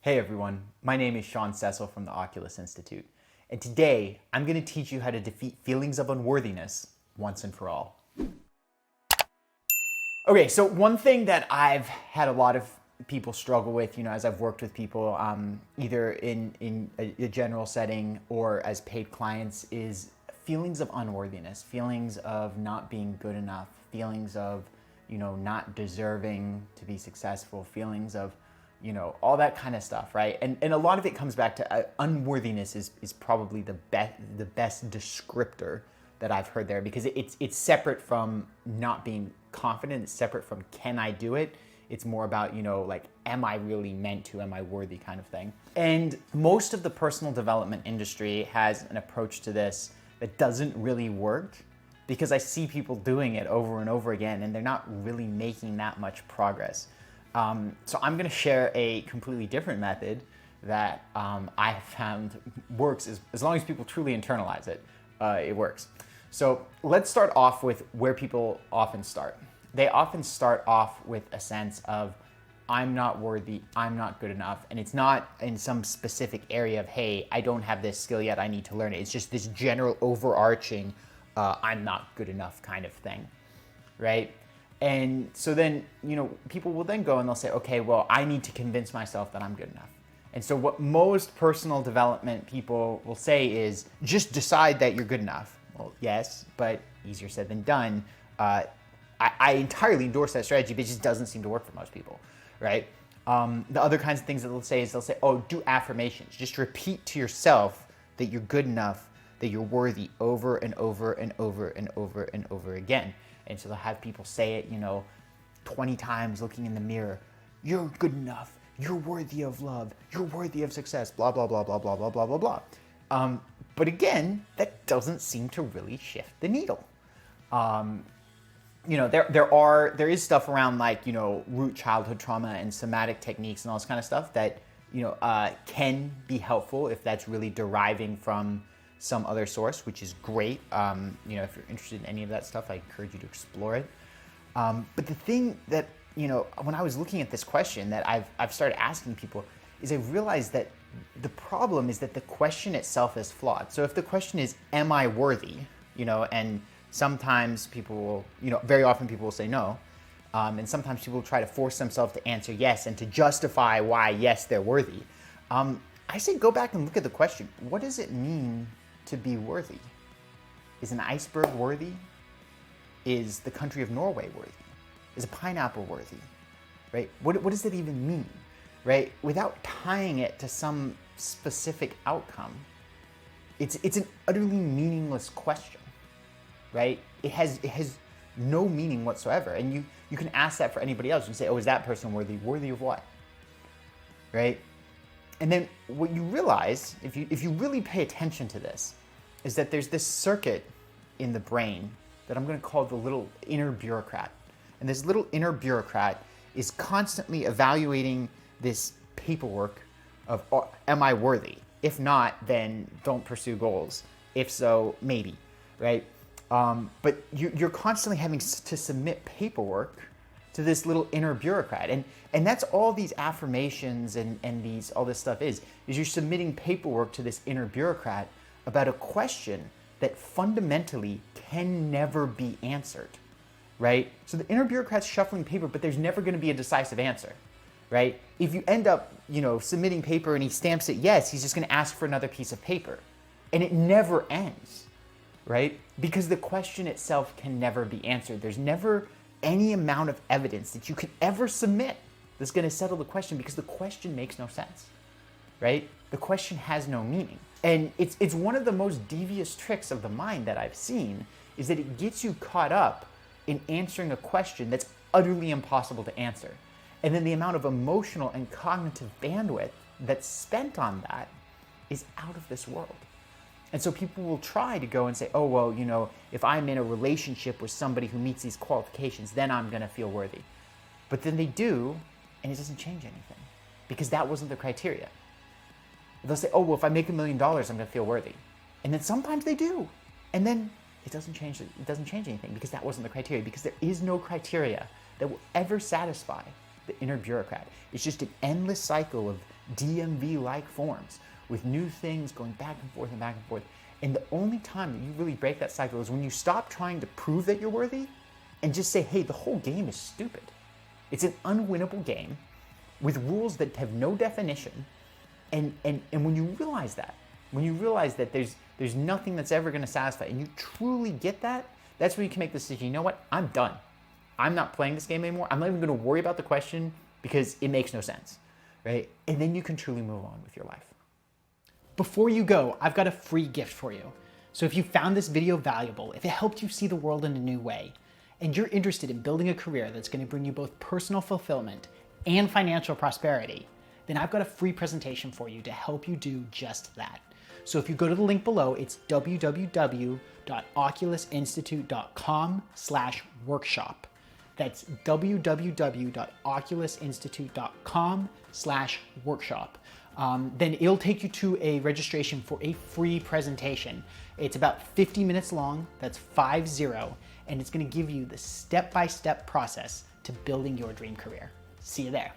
Hey everyone, my name is Sean Cecil from the Oculus Institute, and today I'm going to teach you how to defeat feelings of unworthiness once and for all. Okay, so one thing that I've had a lot of people struggle with, as I've worked with people, either in a general setting or as paid clients, is feelings of unworthiness, feelings of not being good enough, feelings of, not deserving to be successful, feelings of, all that kind of stuff, right? And a lot of it comes back to unworthiness is probably the best descriptor that I've heard there, because it's separate from not being confident. It's separate from can I do it? It's more about, like, am I really meant to? Am I worthy kind of thing? And most of the personal development industry has an approach to this that doesn't really work, because I see people doing it over and over again and they're not really making that much progress. So I'm going to share a completely different method that I have found works as long as people truly internalize it. It works. So let's start off with where people often start. They often start off with a sense of, I'm not worthy, I'm not good enough. And it's not in some specific area of, hey, I don't have this skill yet, I need to learn it. It's just this general overarching, I'm not good enough kind of thing, right? And so then, people will then go and they'll say, okay, well, I need to convince myself that I'm good enough. And so what most personal development people will say is, just decide that you're good enough. Well, yes, but easier said than done. I entirely endorse that strategy, but it just doesn't seem to work for most people, right? The other kinds of things that they'll say, oh, do affirmations. Just repeat to yourself that you're good enough, that you're worthy over and over and over and over and over again. And so they'll have people say it, 20 times looking in the mirror. You're good enough. You're worthy of love. You're worthy of success. Blah, blah, blah, blah, blah, blah, blah, blah, blah. But again, that doesn't seem to really shift the needle. There is stuff around like, root childhood trauma and somatic techniques and all this kind of stuff that, can be helpful if that's really deriving from some other source, which is great. If you're interested in any of that stuff, I encourage you to explore it. But the thing that, when I was looking at this question that I've started asking people is I realized that the problem is that the question itself is flawed. So if the question is, am I worthy? And sometimes people will, very often people will say no. And sometimes people will try to force themselves to answer yes and to justify why, yes, they're worthy. I say go back and look at the question. What does it mean to be worthy? Is an iceberg worthy? Is the country of Norway worthy? Is a pineapple worthy? Right? What does that even mean? Right? Without tying it to some specific outcome, it's an utterly meaningless question. Right? It has no meaning whatsoever. And you can ask that for anybody else and say, oh, is that person worthy? Worthy of what? Right? And then what you realize, if you really pay attention to this, is that there's this circuit in the brain that I'm going to call the little inner bureaucrat. And this little inner bureaucrat is constantly evaluating this paperwork of, am I worthy? If not, then don't pursue goals. If so, maybe, right? But you're constantly having to submit paperwork to this little inner bureaucrat. And that's all these affirmations and all this stuff is you're submitting paperwork to this inner bureaucrat about a question that fundamentally can never be answered, right? So the inner bureaucrat's shuffling paper, but there's never going to be a decisive answer, right? If you end up, submitting paper and he stamps it yes, he's just going to ask for another piece of paper. And it never ends, right? Because the question itself can never be answered. There's never any amount of evidence that you can ever submit that's going to settle the question, because the question makes no sense, right? The question has no meaning. And it's one of the most devious tricks of the mind that I've seen, is that it gets you caught up in answering a question that's utterly impossible to answer. And then the amount of emotional and cognitive bandwidth that's spent on that is out of this world. And so people will try to go and say, oh, well, if I'm in a relationship with somebody who meets these qualifications, then I'm going to feel worthy. But then they do, and it doesn't change anything, because that wasn't the criteria. They'll say, oh, well, if I make $1 million, I'm going to feel worthy. And then sometimes they do. And then it doesn't change anything, because that wasn't the criteria, because there is no criteria that will ever satisfy the inner bureaucrat. It's just an endless cycle of DMV-like forms with new things going back and forth and back and forth. And the only time that you really break that cycle is when you stop trying to prove that you're worthy and just say, hey, the whole game is stupid. It's an unwinnable game with rules that have no definition. And when you realize that, there's nothing that's ever going to satisfy, and you truly get that, that's where you can make the decision, you know what, I'm done. I'm not playing this game anymore. I'm not even going to worry about the question because it makes no sense, right? And then you can truly move on with your life. Before you go, I've got a free gift for you. So if you found this video valuable, if it helped you see the world in a new way, and you're interested in building a career that's going to bring you both personal fulfillment and financial prosperity, then I've got a free presentation for you to help you do just that. So if you go to the link below, it's www.oculusinstitute.com/workshop. That's www.oculusinstitute.com/workshop. Then it'll take you to a registration for a free presentation. It's about 50 minutes long, that's 50, and it's gonna give you the step-by-step process to building your dream career. See you there.